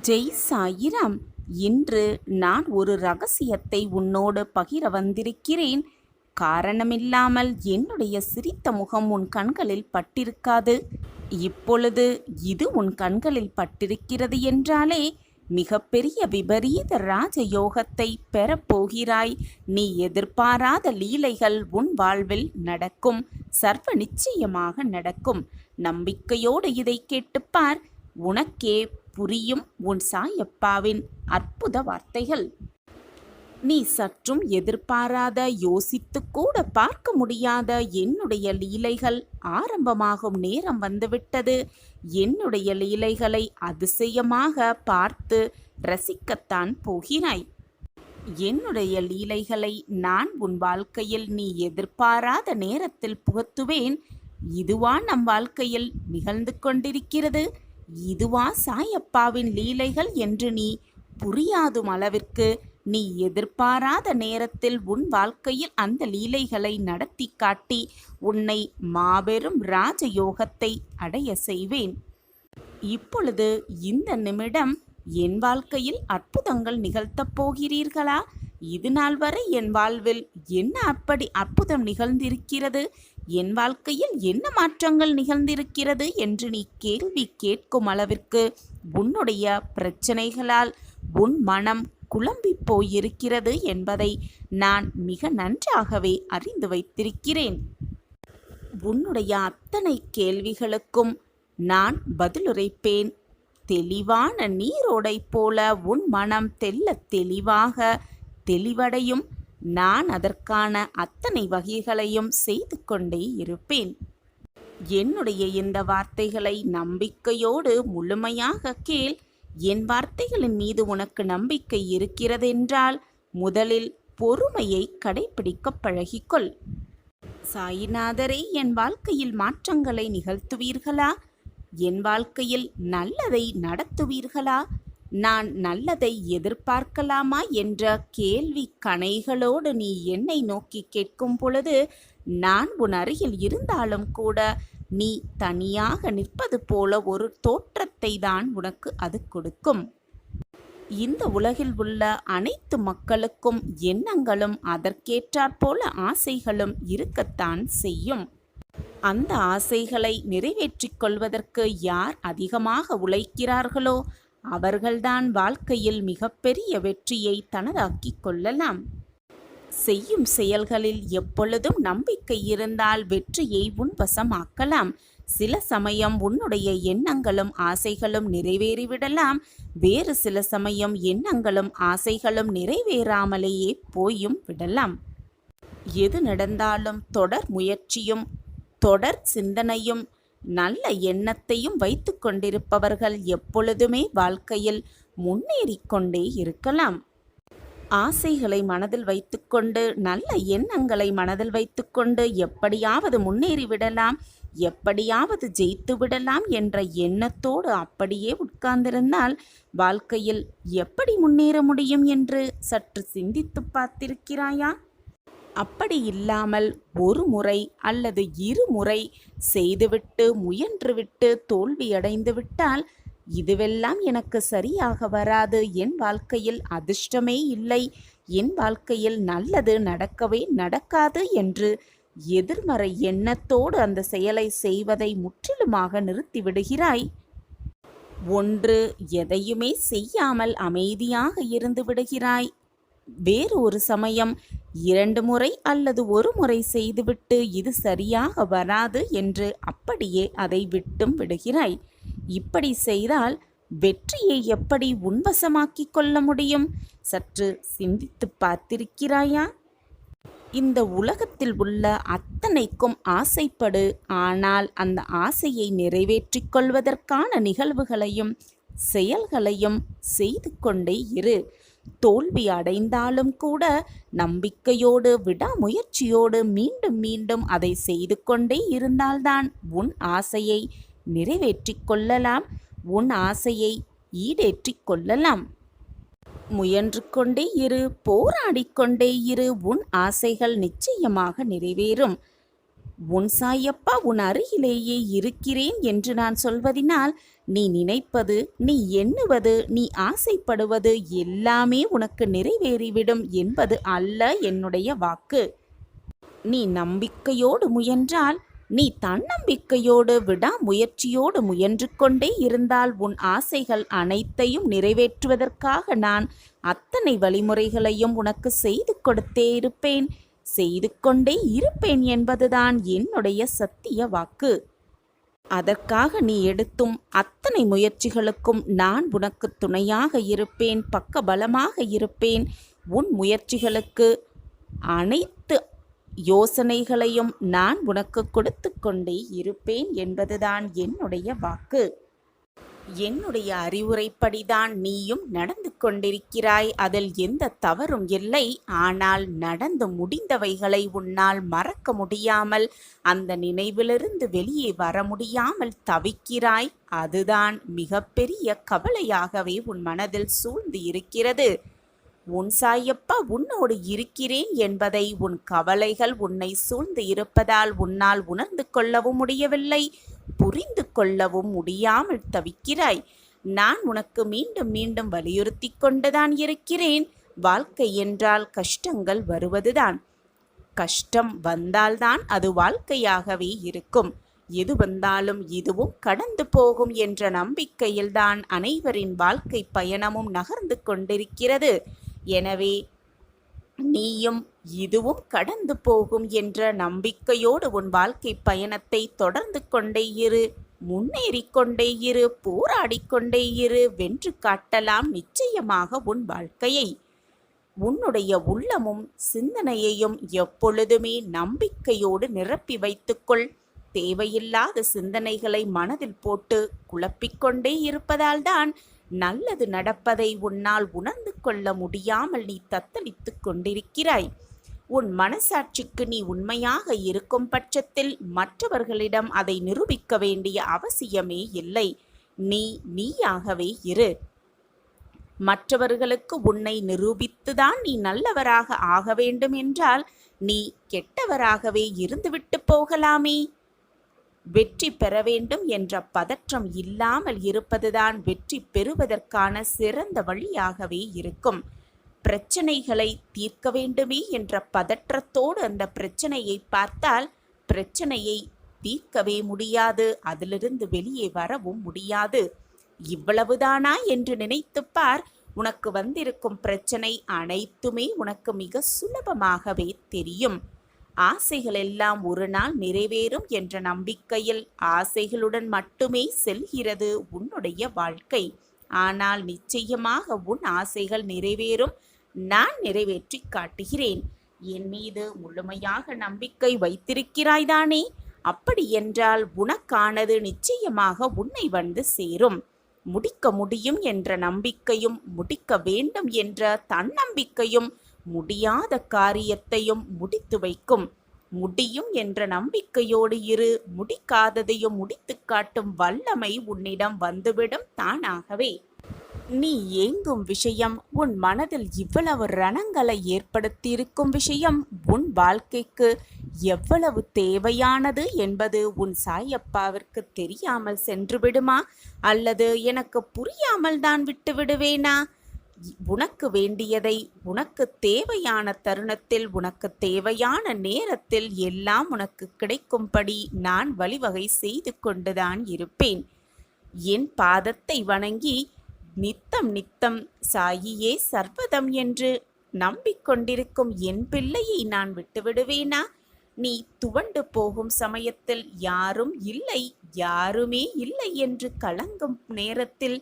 ஜெய் சாயிராம். இன்று நான் ஒரு ரகசியத்தை உன்னோடு பகிர வந்திருக்கிறேன். காரணமில்லாமல் என்னுடைய சிரித்த முகம் உன் கண்களில் பட்டிருக்காது. இப்பொழுது இது உன் கண்களில் பட்டிருக்கிறது என்றாலே மிகப்பெரிய விபரீத ராஜயோகத்தை பெறப்போகிறாய். நீ எதிர்பாராத லீலைகள் உன் வாழ்வில் நடக்கும். சர்வ நிச்சயமாக நடக்கும். நம்பிக்கையோடு இதை கேட்டுப்பார். உனக்கே புரியும் உன் சாயப்பாவின் அற்புத வார்த்தைகள். நீ சற்றும் எதிர்பாராத, யோசித்து கூட பார்க்க முடியாத என்னுடைய லீலைகள் ஆரம்பமாகும் நேரம் வந்துவிட்டது. என்னுடைய லீலைகளை அதிசயமாக பார்த்து ரசிக்கத்தான் போகிறாய். என்னுடைய லீலைகளை நான் உன் வாழ்க்கையில் நீ எதிர்பாராத நேரத்தில் புகுத்துவேன். இதுவா நம் வாழ்க்கையில் நிகழ்ந்து கொண்டிருக்கிறது? இதுவா சாயப்பாவின் லீலைகள் என்று நீ புரியாதும் அளவிற்கு நீ எதிர்பாராத நேரத்தில் உன் வாழ்க்கையில் அந்த லீலைகளை நடத்தி காட்டி உன்னை மாபெரும் ராஜயோகத்தை அடைய செய்வேன். இப்பொழுது இந்த நிமிடம் என் வாழ்க்கையில் அற்புதங்கள் நிகழ்த்தப் போகிறீர்களா? இது நாள் வரை என் வாழ்வில் என்ன அப்படி அற்புதம் நிகழ்ந்திருக்கிறது, என் வாழ்க்கையில் என்ன மாற்றங்கள் நிகழ்ந்திருக்கிறது என்று நீ கேள்வி கேட்கும் அளவிற்கு உன்னுடைய பிரச்சனைகளால் உன் மனம் குழம்பி போயிருக்கிறது என்பதை நான் மிக நன்றாகவே அறிந்து வைத்திருக்கிறேன். உன்னுடைய அத்தனை கேள்விகளுக்கும் நான் பதிலுரைப்பேன். தெளிவான நீரோடை போல உன் மனம் தெல்ல தெளிவாக தெளிவடையும். நான் அதற்கான அத்தனை வகைகளையும் செய்து கொண்டே இருப்பேன். என்னுடைய இந்த வார்த்தைகளை நம்பிக்கையோடு முழுமையாக கேள். என் வார்த்தைகளின் மீது உனக்கு நம்பிக்கை இருக்கிறதென்றால் முதலில் பொறுமையை கடைபிடிக்க பழகிக்கொள். சாயிநாதரே, என் வாழ்க்கையில் மாற்றங்களை நிகழ்த்துவீர்களா? என் வாழ்க்கையில் நல்லதை நடத்துவீர்களா? நான் நல்லதை எதிர்பார்க்கலாமா என்ற கேள்வி கணைகளோடு நீ என்னை நோக்கி கேட்கும் பொழுது நான் உன் அருகில் இருந்தாலும் கூட நீ தனியாக நிற்பது போல ஒரு தோற்றத்தை தான் உனக்கு அது கொடுக்கும். இந்த உலகில் உள்ள அனைத்து மக்களுக்கும் எண்ணங்களும் அதற்கேற்றாற்போல ஆசைகளும் இருக்கத்தான் செய்யும். அந்த ஆசைகளை நிறைவேற்றிக் கொள்வதற்கு யார் அதிகமாக உழைக்கிறார்களோ அவர்கள்தான் வாழ்க்கையில் மிகப்பெரிய வெற்றியை தனதாக்கிக் கொள்ளலாம். செய்யும் செயல்களில் எப்பொழுதும் நம்பிக்கை இருந்தால் வெற்றியை உன் வசமாக்கலாம். சில சமயம் உன்னுடைய எண்ணங்களும் ஆசைகளும் நிறைவேறிவிடலாம். வேறு சில சமயம் எண்ணங்களும் ஆசைகளும் நிறைவேறாமலேயே போயும் விடலாம். எது நடந்தாலும் தொடர் முயற்சியும் தொடர் சிந்தனையும் நல்ல எண்ணத்தையும் வைத்து கொண்டிருப்பவர்கள் எப்பொழுதுமே வாழ்க்கையில் முன்னேறிக்கொண்டே இருக்கலாம். ஆசைகளை மனதில் வைத்துக்கொண்டு நல்ல எண்ணங்களை மனதில் வைத்துக்கொண்டு எப்படியாவது முன்னேறிவிடலாம், எப்படியாவது ஜெயித்து விடலாம் என்ற எண்ணத்தோடு அப்படியே உட்கார்ந்திருந்தால் வாழ்க்கையில் எப்படி முன்னேற முடியும் என்று சற்று சிந்தித்து பார்த்திருக்கிறாயா? அப்படி இல்லாமல் ஒரு முறை அல்லது இருமுறை செய்துவிட்டு முயன்றுவிட்டு தோல்வியடைந்து விட்டால் இதுவெல்லாம் எனக்கு சரியாக வராது, என் வாழ்க்கையில் அதிர்ஷ்டமே இல்லை, என் வாழ்க்கையில் நல்லது நடக்கவே நடக்காது என்று எதிர்மறை எண்ணத்தோடு அந்த செயலை செய்வதை முற்றிலுமாக நிறுத்திவிடுகிறாய். ஒன்று, எதையுமே செய்யாமல் அமைதியாக இருந்து விடுகிறாய். வேறு ஒரு சமயம் 2 முறை அல்லது 1 முறை செய்துவிட்டு இது சரியாக வராது என்று அப்படியே அதை விட்டும் விடுகிறாய். இப்படி செய்தால் வெற்றியை எப்படி உன்வசமாக்கிக் கொள்ள முடியும்? சற்று சிந்தித்து பார்த்திருக்கிறாயா? இந்த உலகத்தில் உள்ள அத்தனைக்கும் ஆசைப்படு. ஆனால் அந்த ஆசையை நிறைவேற்றிக் கொள்வதற்கான நிகழ்வுகளையும் செயல்களையும் செய்து கொண்டே இரு. தோல்வி அடைந்தாலும் கூட நம்பிக்கையோடு விடாமுயற்சியோடு மீண்டும் மீண்டும் அதை செய்து கொண்டே இருந்தால்தான் உன் ஆசையை நிறைவேற்றிக் கொள்ளலாம், உன் ஆசையை ஈடேற்றிக் கொள்ளலாம். முயன்று கொண்டே இரு, போராடிக்கொண்டே இரு. உன் ஆசைகள் நிச்சயமாக நிறைவேறும். உன் சாயப்பா உன் அருகிலேயே இருக்கிறேன் என்று நான் சொல்வதினால் நீ நினைப்பது, நீ எண்ணுவது, நீ ஆசைப்படுவது எல்லாமே உனக்கு நிறைவேறிவிடும் என்பது அல்ல என்னுடைய வாக்கு. நீ நம்பிக்கையோடு முயன்றால், நீ தன்னம்பிக்கையோடு விடாமுயற்சியோடு முயன்று கொண்டே இருந்தால் உன் ஆசைகள் அனைத்தையும் நிறைவேற்றுவதற்காக நான் அத்தனை வழிமுறைகளையும் உனக்கு செய்து கொடுத்தே இருப்பேன், செய்து கொண்டே இருப்பேன் என்பதுதான் என்னுடைய சத்திய வாக்கு. அதற்காக நீ எடுத்தும் அத்தனை முயற்சிகளுக்கும் நான் உனக்கு துணையாக இருப்பேன், பக்கபலமாக இருப்பேன். உன் முயற்சிகளுக்கு அனைத்து யோசனைகளையும் நான் உனக்கு கொடுத்து கொண்டே இருப்பேன் என்பதுதான் என்னுடைய வாக்கு. என்னுடைய அறிவுரைப்படிதான் நீயும் நடந்து கொண்டிருக்கிறாய். அதில் எந்த தவறும் இல்லை. ஆனால் நடந்து முடிந்தவைகளை உன்னால் மறக்க முடியாமல், அந்த நினைவிலிருந்து வெளியே வர முடியாமல் தவிக்கிறாய். அதுதான் மிகப்பெரிய கவலையாகவே உன் மனதில் சூழ்ந்து இருக்கிறது. உன் சாயப்பா உன்னோடு இருக்கிறேன் என்பதை உன் கவலைகள் உன்னை சூழ்ந்து இருப்பதால் உன்னால் உணர்ந்து கொள்ளவும் முடியவில்லை, புரிந்து கொள்ளவும் முடியாமல் தவிக்கிறாய். நான் உனக்கு மீண்டும் மீண்டும் வலியுறுத்தி கொண்டுதான் இருக்கிறேன். வாழ்க்கை என்றால் கஷ்டங்கள் வருவதுதான். கஷ்டம் வந்தால்தான் அது வாழ்க்கையாகவே இருக்கும். எது வந்தாலும் இதுவும் கடந்து போகும் என்ற நம்பிக்கையில்தான் அனைவரின் வாழ்க்கை பயணமும் நகர்ந்து கொண்டிருக்கிறது. எனவே நீயும் இதுவும் கடந்து போகும் என்ற நம்பிக்கையோடு உன் வாழ்க்கை பயணத்தை தொடர்ந்து கொண்டே இரு, முன்னேறி கொண்டே இரு, போராடி கொண்டே இரு. வென்று காட்டலாம் நிச்சயமாக உன் வாழ்க்கையை. உன்னுடைய உள்ளமும் சிந்தனையையும் எப்பொழுதுமே நம்பிக்கையோடு நிரப்பி வைத்துக்கொள். தேவையில்லாத சிந்தனைகளை மனதில் போட்டு குழப்பிக்கொண்டே இருப்பதால்தான் நல்லது நடப்பதை உன்னால் உணர்ந்து கொள்ள முடியாமல் நீ தத்தளித்து கொண்டிருக்கிறாய். உன் மனசாட்சிக்கு நீ உண்மையாக இருக்கும் பட்சத்தில் மற்றவர்களிடம் அதை நிரூபிக்க வேண்டிய அவசியமே இல்லை. நீயாகவே இரு. மற்றவர்களுக்கு உன்னை நிரூபித்துதான் நீ நல்லவராக ஆக வேண்டும் என்றால் நீ கெட்டவராகவே இருந்துவிட்டு போகலாமே. வெற்றி பெற வேண்டும் என்ற பதற்றம் இல்லாமல் இருப்பதுதான் வெற்றி பெறுவதற்கான சிறந்த வழியாகவே இருக்கும். பிரச்சனைகளை தீர்க்க வேண்டுமே என்ற பதற்றத்தோடு அந்த பிரச்சனையை பார்த்தால் பிரச்சனையை தீர்க்கவே முடியாது, அதிலிருந்து வெளியே வரவும் முடியாது. இவ்வளவுதானா என்று நினைத்துப்பார். உனக்கு வந்திருக்கும் பிரச்சனை அனைத்துமே உனக்கு மிக சுலபமாகவே தெரியும். ஆசைகள் எல்லாம் ஒரு நாள் நிறைவேறும் என்ற நம்பிக்கையில் ஆசைகளுடன் மட்டுமே செல்கிறது உன்னுடைய வாழ்க்கை. ஆனால் நிச்சயமாக உன் ஆசைகள் நிறைவேறும். நான் நிறைவேற்றி காட்டுகிறேன். என் மீது முழுமையாக நம்பிக்கை வைத்திருக்கிறாய்தானே? அப்படி என்றால் உனக்கானது நிச்சயமாக உன்னை வந்து சேரும். முடிக்க முடியும் என்ற நம்பிக்கையும், முடிக்க வேண்டும் என்ற தன்னம்பிக்கையும் முடியாத காரியத்தையும் முடித்து வைக்கும். முடியும் என்ற நம்பிக்கையோடு இரு. முடிக்காததையும் முடித்து காட்டும் வல்லமை உன்னிடம் வந்துவிடும் தானாகவே. நீ ஏங்கும் விஷயம், உன் மனதில் இவ்வளவு ரணங்களை ஏற்படுத்தியிருக்கும் விஷயம் உன் வாழ்க்கைக்கு எவ்வளவு தேவையானது என்பது உன் சாயப்பாவிற்கு தெரியாமல் சென்று விடுமா? அல்லது எனக்கு புரியாமல் தான் விட்டு விடுவேனா? உனக்கு வேண்டியதை உனக்கு தேவையான தருணத்தில், உனக்கு தேவையான நேரத்தில் எல்லாம் உனக்கு கிடைக்கும்படி நான் வழிவகை செய்து கொண்டுதான் இருப்பேன். என் பாதத்தை வணங்கி நித்தம் நித்தம் சாயியே சர்வதம் என்று நம்பிக்கொண்டிருக்கும் என் பிள்ளையை நான் விட்டுவிடுவேனா? நீ துவண்டு போகும் சமயத்தில் யாரும் இல்லை, யாருமே இல்லை என்று கலங்கும் நேரத்தில்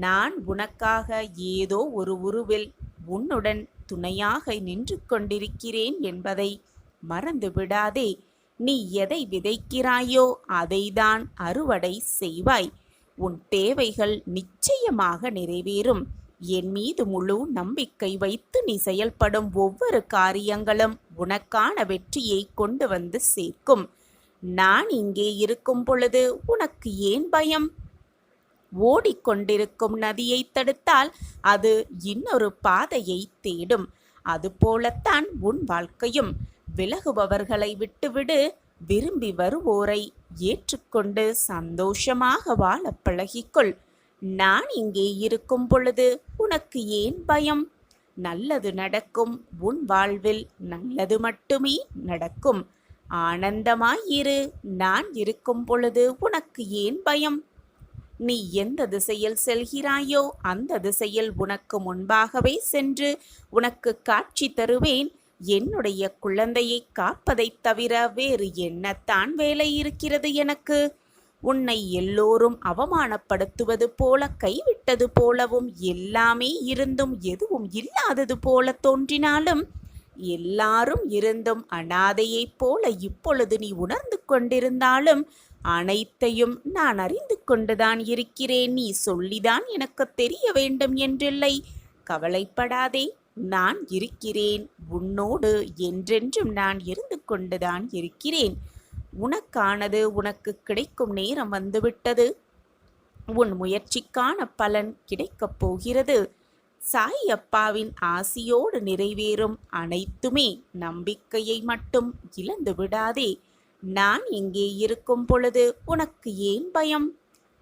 நான் உனக்காக ஏதோ ஒரு உருவில் உன்னுடன் துணையாக நின்று கொண்டிருக்கிறேன் என்பதை மறந்து விடாதே. நீ எதை விதைக்கிறாயோ அதைதான் அறுவடை செய்வாய். உன் தேவைகள் நிச்சயமாக நிறைவேறும். என் மீது முழு நம்பிக்கை வைத்து நீ செயல்படும் ஒவ்வொரு காரியங்களும் உனக்கான வெற்றியை கொண்டு வந்து சேர்க்கும். நான் இங்கே இருக்கும் பொழுது உனக்கு ஏன் பயம்? ஓடிக்கொண்டிருக்கும் நதியை தடுத்தால் அது இன்னொரு பாதையை தேடும். அதுபோலத்தான் உன் வாழ்க்கையும். விலகுபவர்களை விட்டுவிடு, விரும்பி வருவோரை ஏற்றுக்கொண்டு சந்தோஷமாக வாழப் பழகிக்கொள். நான் இங்கே இருக்கும் பொழுது உனக்கு ஏன் பயம்? நல்லது நடக்கும். உன் வாழ்வில் நல்லது மட்டுமே நடக்கும். ஆனந்தமாயிரு. நான் இருக்கும் பொழுது உனக்கு ஏன் பயம்? நீ எந்த திசையில் செல்கிறாயோ அந்த திசையில் உனக்கு முன்பாகவே சென்று உனக்கு காட்சி தருவேன். என்னுடைய குழந்தையை காப்பதைத் தவிர வேறு என்னத்தான் வேலை இருக்கிறது எனக்கு? உன்னை எல்லோரும் அவமானப்படுத்துவது போல, கைவிட்டது போலவும், எல்லாமே இருந்தும் எதுவும் இல்லாதது போல தோன்றினாலும், எல்லாரும் இருந்தும் அனாதையைப் போல இப்பொழுது நீ உணர்ந்து கொண்டிருந்தாலும், அனைத்தையும் நான் அறிந்து கொண்டுதான் இருக்கிறேன். நீ சொல்லிதான் எனக்கு தெரிய வேண்டும் என்றில்லை. கவலைப்படாதே, நான் இருக்கிறேன். உன்னோடு என்றென்றும் நான் இருந்து கொண்டுதான் இருக்கிறேன். உனக்கானது உனக்கு கிடைக்கும் நேரம் வந்துவிட்டது. உன் முயற்சிக்கான பலன் கிடைக்கப் போகிறது. சாய் அப்பாவின் ஆசியோடு நிறைவேறும் அனைத்துமே. நம்பிக்கையை மட்டும் இழந்து விடாதே. நான் இங்கே இருக்கும் பொழுது உனக்கு ஏன் பயம்?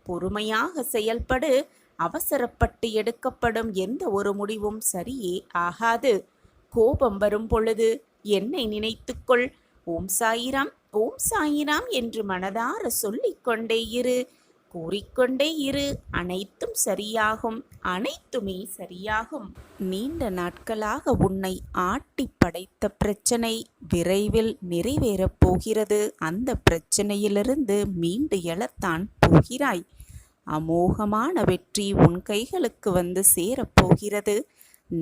பொறுமையாக செயல்படு. அவசரப்பட்டு எடுக்கப்படும் எந்த ஒரு முடிவும் சரியே ஆகாது. கோபம் வரும் பொழுது என்னை நினைத்துக்கொள். ஓம் சாயிராம், ஓம் சாயிராம் என்று மனதார சொல்லிக்கொண்டே இரு, கூறிக்கொண்டே இரு. அனைத்தும் சரியாகும், அனைத்துமே சரியாகும். நீண்ட நாட்களாக உன்னை ஆட்டி படைத்த பிரச்சனை விரைவில் நிறைவேறப் போகிறது. அந்த பிரச்சனையிலிருந்து மீண்டு எழத்தான் போகிறாய். அமோகமான வெற்றி உன் கைகளுக்கு வந்து சேரப்போகிறது.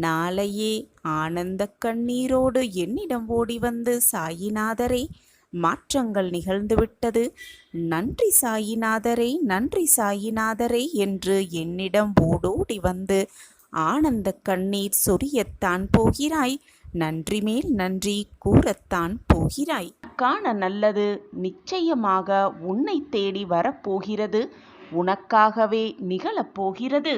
நாளையே ஆனந்த கண்ணீரோடு என்னிடம் ஓடி வந்து, சாயிநாதரே, மாற்றங்கள் நிகழ்ந்துவிட்டது, நன்றி சாயிநாதரே, நன்றி சாயிநாதரே என்று என்னிடம் ஓடோடி வந்து ஆனந்த கண்ணீர் சொரியத்தான் போகிறாய். நன்றி மேல் நன்றி கூறத்தான் போகிறாய். காண நல்லது நிச்சயமாக உன்னை தேடி வரப்போகிறது. உனக்காகவே நிகழப்போகிறது.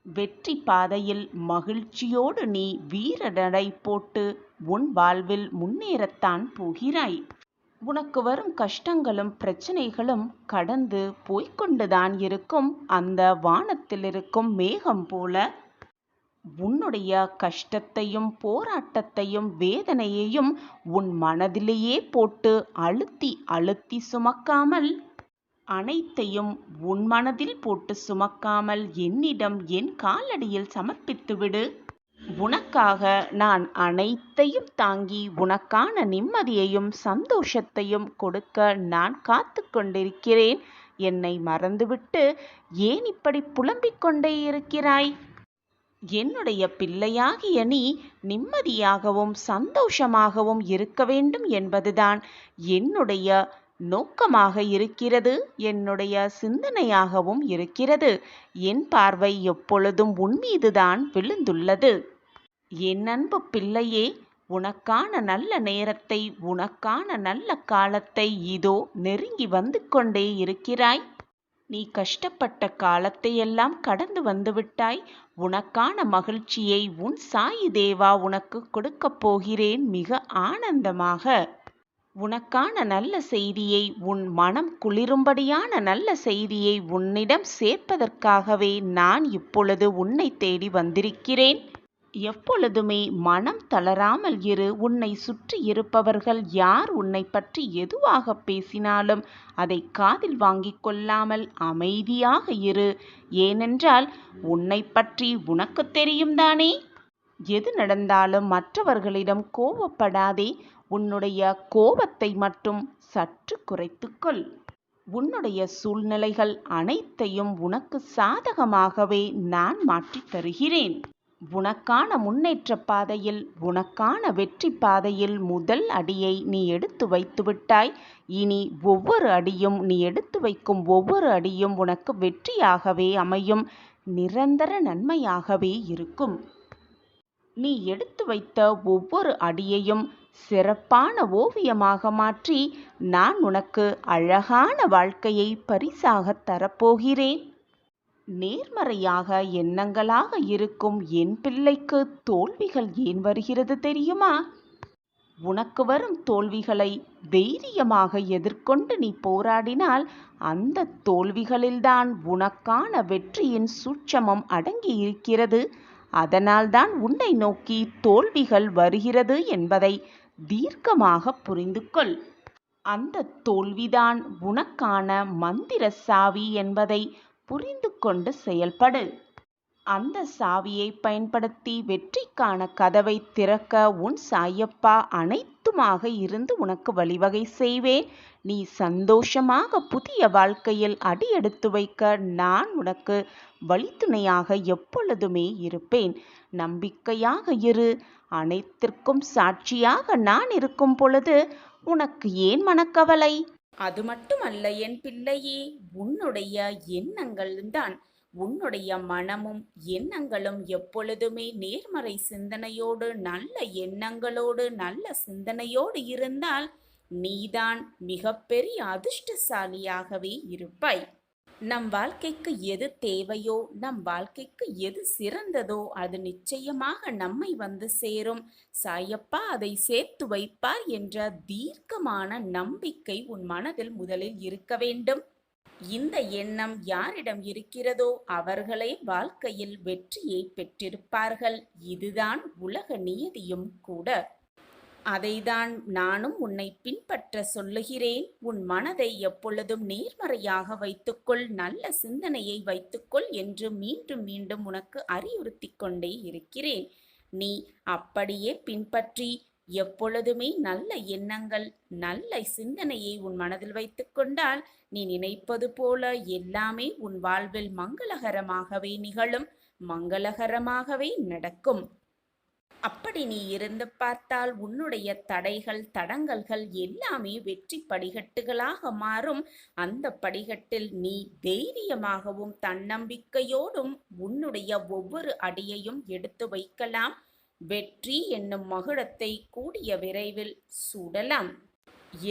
வெற்றி பாதையில் மகிழ்ச்சியோடு நீ வீர நடை போட்டு உன் வாழ்வில் முன்னேறத்தான் போகிறாய். உனக்கு வரும் கஷ்டங்களும் பிரச்சனைகளும் கடந்து போய்கொண்டுதான் இருக்கும். அந்த வானத்தில் இருக்கும் மேகம் போல உன்னுடைய கஷ்டத்தையும் போராட்டத்தையும் வேதனையையும் உன் மனதிலேயே போட்டு அழுத்தி அழுத்தி சுமக்காமல், அனைத்தையும் உன் மனதில் போட்டு சுமக்காமல் என்னிடம் என் காலடியில் சமர்ப்பித்துவிடு. உனக்காக நான் அனைத்தையும் தாங்கி உனக்கான நிம்மதியையும் சந்தோஷத்தையும் கொடுக்க நான் காத்து கொண்டிருக்கிறேன். என்னை மறந்துவிட்டு ஏன் இப்படி புலம்பிக் கொண்டே இருக்கிறாய்? என்னுடைய பிள்ளையாகிய நீ நிம்மதியாகவும் சந்தோஷமாகவும் இருக்க வேண்டும் என்பதுதான் என்னுடைய நோக்கமாக இருக்கிறது, என்னுடைய சிந்தனையாகவும் இருக்கிறது. என் பார்வை எப்பொழுதும் உன் மீதுதான் விழுந்துள்ளது. என் அன்பு பிள்ளையே, உனக்கான நல்ல நேரத்தை, உனக்கான நல்ல காலத்தை இதோ நெருங்கி வந்து கொண்டே இருக்கிறாய். நீ கஷ்டப்பட்ட காலத்தையெல்லாம் கடந்து வந்துவிட்டாய். உனக்கான மகிழ்ச்சியை உன் சாயி தேவா உனக்கு கொடுக்கப் போகிறேன் மிக ஆனந்தமாக. உனக்கான நல்ல செய்தியை, உன் மனம் குளிரும்படியான நல்ல செய்தியை உன்னிடம் சேர்ப்பதற்காகவே நான் இப்பொழுது உன்னை தேடி வந்திருக்கிறேன். எப்பொழுதுமே மனம் தளராமல் இரு. உன்னை சுற்றி இருப்பவர்கள் யார் உன்னை பற்றி எதுவாக பேசினாலும் அதை காதில் வாங்கிக் கொள்ளாமல் அமைதியாக இரு. ஏனென்றால் உன்னை பற்றி உனக்கு தெரியும் தானே. எது நடந்தாலும் மற்றவர்களிடம் கோபப்படாதே. உன்னுடைய கோபத்தை மட்டும் சற்று குறைத்துக்கொள். உன்னுடைய சூழ்நிலைகள் அனைத்தையும் உனக்கு சாதகமாகவே நான் மாற்றித் தருகிறேன். உனக்கான முன்னேற்ற பாதையில், உனக்கான வெற்றி பாதையில் முதல் அடியை நீ எடுத்து வைத்து விட்டாய். இனி ஒவ்வொரு அடியும், நீ எடுத்து வைக்கும் ஒவ்வொரு அடியும் உனக்கு வெற்றியாகவே அமையும், நிரந்தர நன்மையாகவே இருக்கும். நீ எடுத்து வைத்த ஒவ்வொரு அடியையும் சிறப்பான ஓவியமாக மாற்றி நான் உனக்கு அழகான வாழ்க்கையை பரிசாக தரப்போகிறேன். நேர்மறையாக எண்ணங்களாக இருக்கும் என் பிள்ளைக்கு தோல்விகள் ஏன் வருகிறது தெரியுமா? உனக்கு வரும் தோல்விகளை தைரியமாக எதிர்கொண்டு நீ போராடினால் அந்த தோல்விகளில்தான் உனக்கான வெற்றியின் சூட்சமம் அடங்கி இருக்கிறது. அதனால்தான் உன்னை நோக்கி தோல்விகள் வருகிறது என்பதை தீர்க்கமாக புரிந்து கொள். அந்த தோல்விதான் உனக்கான மந்திர சாவி என்பதை புரிந்து கொண்டு செயல்படு. அந்த சாவியை பயன்படுத்தி வெற்றிக்கான கதவை திறக்க உன் சாயப்பா அனைத்துமாக இருந்து உனக்கு வழிவகை செய்வேன். நீ சந்தோஷமாக புதிய வாழ்க்கையில் அடியெடுத்து வைக்க நான் உனக்கு வழித்துணையாக எப்பொழுதுமே இருப்பேன். நம்பிக்கையாக இரு. அனைத்திற்கும் சாட்சியாக நான் இருக்கும் பொழுது உனக்கு ஏன் மனக்கவலை? அது மட்டுமல்ல என் பிள்ளையே, உன்னுடைய எண்ணங்கள்தான், உன்னுடைய மனமும் எண்ணங்களும் எப்பொழுதுமே நேர்மறை சிந்தனையோடு, நல்ல எண்ணங்களோடு, நல்ல சிந்தனையோடு இருந்தால் நீதான் மிகப்பெரிய அதிர்ஷ்டசாலியாகவே இருப்பாய். நம் வாழ்க்கைக்கு எது தேவையோ, நம் வாழ்க்கைக்கு எது சிறந்ததோ அது நிச்சயமாக நம்மை வந்து சேரும். சாயப்பா அதை சேர்த்து வைப்பார் என்ற தீர்க்கமான நம்பிக்கை உன் மனதில் முதலில் இருக்க வேண்டும். இந்த எண்ணம் யாரிடம் இருக்கிறதோ அவர்களே வாழ்க்கையில் வெற்றியை பெற்றிருப்பார்கள். இதுதான் உலக நியதியும் கூட. அதைதான் நானும் உன்னை பின்பற்ற சொல்லுகிறேன். உன் மனதை எப்பொழுதும் நேர்மறையாக வைத்துக்கொள், நல்ல சிந்தனையை வைத்துக்கொள் என்று மீண்டும் மீண்டும் உனக்கு அறிவுறுத்தி கொண்டே இருக்கிறேன். நீ அப்படியே பின்பற்றி எப்பொழுதுமே நல்ல எண்ணங்கள், நல்ல சிந்தனையை உன் மனதில் வைத்து கொண்டால் நீ நினைப்பது போல எல்லாமே உன் வாழ்வில் மங்களகரமாகவே நிகழும், மங்களகரமாகவே நடக்கும். அப்படி நீ இருந்து பார்த்தால் உன்னுடைய தடைகள், தடங்கல்கள் எல்லாமே வெற்றி படிகட்டுகளாக மாறும். அந்த படிகட்டில் நீ தைரியமாகவும் தன்னம்பிக்கையோடும் உன்னுடைய ஒவ்வொரு அடியையும் எடுத்து வைக்கலாம். வெற்றி என்னும் மகுடத்தை கூடிய விரைவில் சூடலாம்.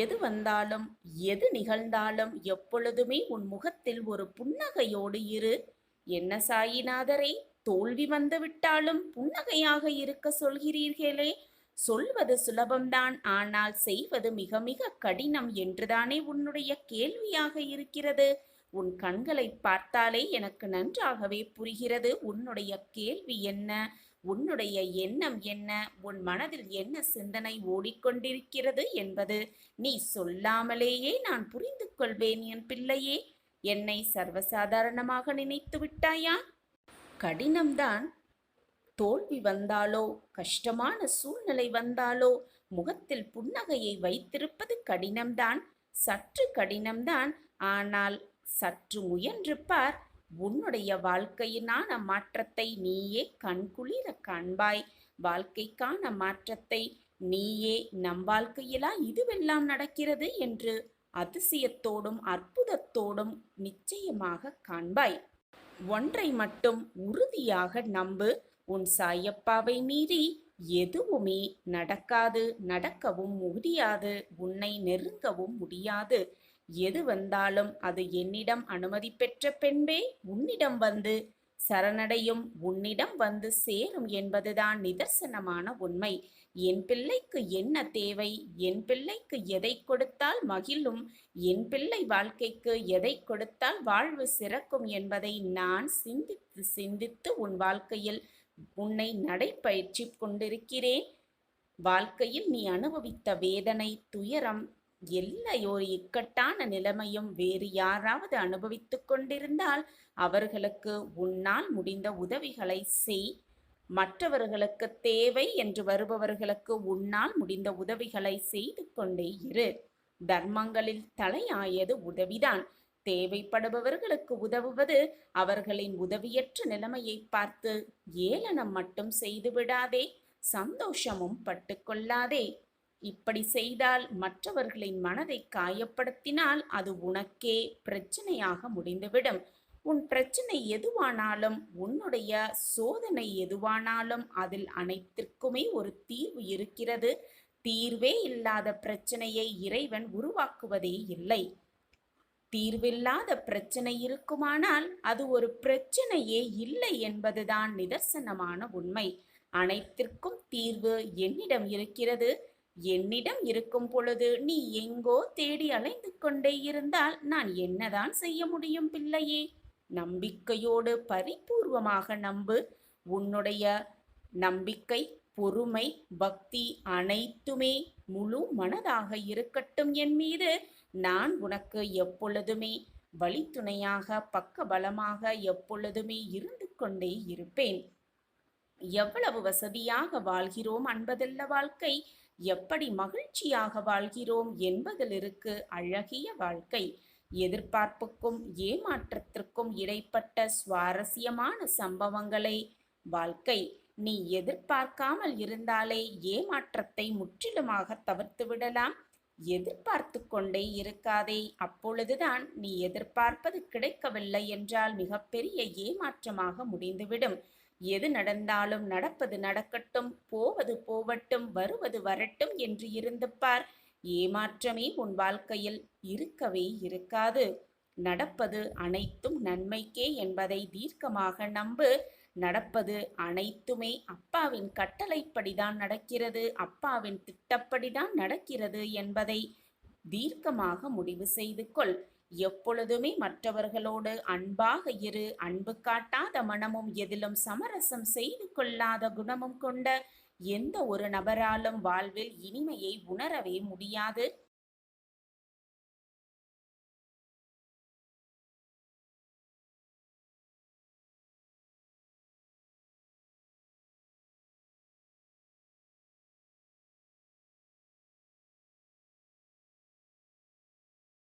எது வந்தாலும், எது நிகழ்ந்தாலும் எப்பொழுதுமே உன் முகத்தில் ஒரு புன்னகையோடு இரு. என்ன சாயிநாதரே, தோல்வி வந்துவிட்டாலும் புன்னகையாக இருக்க சொல்கிறீர்களே? சொல்வது சுலபம்தான், ஆனால் செய்வது மிக மிக கடினம் என்றுதானே உன்னுடைய கேள்வியாக இருக்கிறது. உன் கண்களை பார்த்தாலே எனக்கு நன்றாகவே புரிகிறது உன்னுடைய கேள்வி என்ன, உன்னுடைய எண்ணம் என்ன, உன் மனதில் என்ன சிந்தனை ஓடிக்கொண்டிருக்கிறது என்பது நீ சொல்லாமலேயே நான் புரிந்து கொள்வேன் என் பிள்ளையே. என்னை சர்வசாதாரணமாக நினைத்து விட்டாயா? கடினம்தான். தோல்வி வந்தாலோ, கஷ்டமான சூழ்நிலை வந்தாலோ முகத்தில் புன்னகையை வைத்திருப்பது கடினம்தான், சற்று கடினம்தான். ஆனால் சற்று முயன்று பார். உன்னுடைய வாழ்க்கையினான மாற்றத்தை நீயே கண்குளிர காண்பாய். வாழ்க்கைக்கான மாற்றத்தை நீயே நம் வாழ்க்கையிலா இதுவெல்லாம் நடக்கிறது என்று அதிசயத்தோடும் அற்புதத்தோடும் நிச்சயமாக காண்பாய். ஒன்றை மட்டும் உறுதியாக நம்பு, உன் சாயப்பாவை மீறி எதுவுமே நடக்காது, நடக்கவும் முடியாது, உன்னை நெருங்கவும் முடியாது. எது வந்தாலும் அது என்னிடம் அனுமதி பெற்ற பெண்பே உன்னிடம் வந்து சரணடையும், உன்னிடம் வந்து சேரும் என்பதுதான் நிதர்சனமான உண்மை. என் பிள்ளைக்கு என்ன தேவை, என் பிள்ளைக்கு எதை கொடுத்தால் மகிழும், என் பிள்ளை வாழ்க்கைக்கு எதை கொடுத்தால் வாழ்வு சிறக்கும் என்பதை நான் சிந்தித்து சிந்தித்து உன் வாழ்க்கையில் உன்னை நடைபயிற்சி கொண்டிருக்கிறேன். வாழ்க்கையில் நீ அனுபவித்த வேதனை, துயரம், ஒரு இக்கட்டான நிலைமையும் வேறு யாராவது அனுபவித்துக் கொண்டிருந்தால் அவர்களுக்கு உன்னால் முடிந்த உதவிகளை செய். மற்றவர்களுக்கு தேவை என்று வருபவர்களுக்கு உன்னால் முடிந்த உதவிகளை செய்து கொண்டே இரு. தர்மங்களில் தலையாயது உதவிதான். தேவைப்படுபவர்களுக்கு உதவுவது. அவர்களின் உதவியற்ற நிலைமையை பார்த்து ஏளனம் மட்டும் செய்து விடாதே, சந்தோஷமும் பட்டுக்கொள்ளாதே. இப்படி செய்தால், மற்றவர்களின் மனதை காயப்படுத்தினால் அது உனக்கே பிரச்சனையாக முடிந்துவிடும். உன் பிரச்சனை எதுவானாலும், உன்னுடைய சோதனை எதுவானாலும் அதில் அனைத்திற்குமே ஒரு தீர்வு இருக்கிறது. தீர்வே இல்லாத பிரச்சனையை இறைவன் உருவாக்குவதே இல்லை. தீர்வில்லாத பிரச்சனை இருக்குமானால் அது ஒரு பிரச்சனையே இல்லை என்பதுதான் நிதர்சனமான உண்மை. அனைத்திற்கும் தீர்வு என்னிடம் இருக்கிறது. என்னிடம் இருக்கும் பொழுது நீ எங்கோ தேடி அலைந்து கொண்டே இருந்தால் நான் என்னதான் செய்ய முடியும் பிள்ளையே? நம்பிக்கையோடு பரிபூர்வமாக நம்பு. உன்னுடைய நம்பிக்கை, பொறுமை, பக்தி அனைத்துமே முழு மனதாக இருக்கட்டும் என் மீது. நான் உனக்கு எப்பொழுதுமே வழித்துணையாக, பக்கபலமாக எப்பொழுதுமே இருந்து கொண்டே இருப்பேன். எவ்வளவு வசதியாக வாழ்கிறோம் என்பதல்ல வாழ்க்கை, எப்படி மகிழ்ச்சியாக வாழ்கிறோம் என்பதில் இருக்கு அழகிய வாழ்க்கை. எதிர்பார்ப்புக்கும் ஏமாற்றத்திற்கும் இடைப்பட்ட சுவாரஸ்யமான சம்பவங்களை வாழ்க்கை. நீ எதிர்பார்க்காமல் இருந்தாலே ஏமாற்றத்தை முற்றிலுமாக தவிர்த்து விடலாம். எதிர்பார்த்து கொண்டே இருக்காதே. அப்பொழுதுதான் நீ எதிர்பார்ப்பது கிடைக்கவில்லை என்றால் மிகப்பெரிய ஏமாற்றமாக முடிந்துவிடும். எது நடந்தாலும் நடப்பது நடக்கட்டும், போவது போவட்டும், வருவது வரட்டும் என்று இருந்து பார். ஏமாற்றமே உன் வாழ்க்கையில் இருக்கவே இருக்காது. நடப்பது அனைத்தும் நன்மைக்கே என்பதை தீர்க்கமாக நம்பு. நடப்பது அனைத்துமே அப்பாவின் கட்டளைப்படிதான் நடக்கிறது, அப்பாவின் திட்டப்படிதான் நடக்கிறது என்பதை தீர்க்கமாக முடிவு செய்து கொள். எப்பொழுதுமே மற்றவர்களோடு அன்பாக இரு. அன்பு காட்டாத மனமும் எதிலும் சமரசம் செய்து கொள்ளாத குணமும் கொண்ட எந்த ஒரு நபராலும் வாழ்வில் இனிமையை உணரவே முடியாது.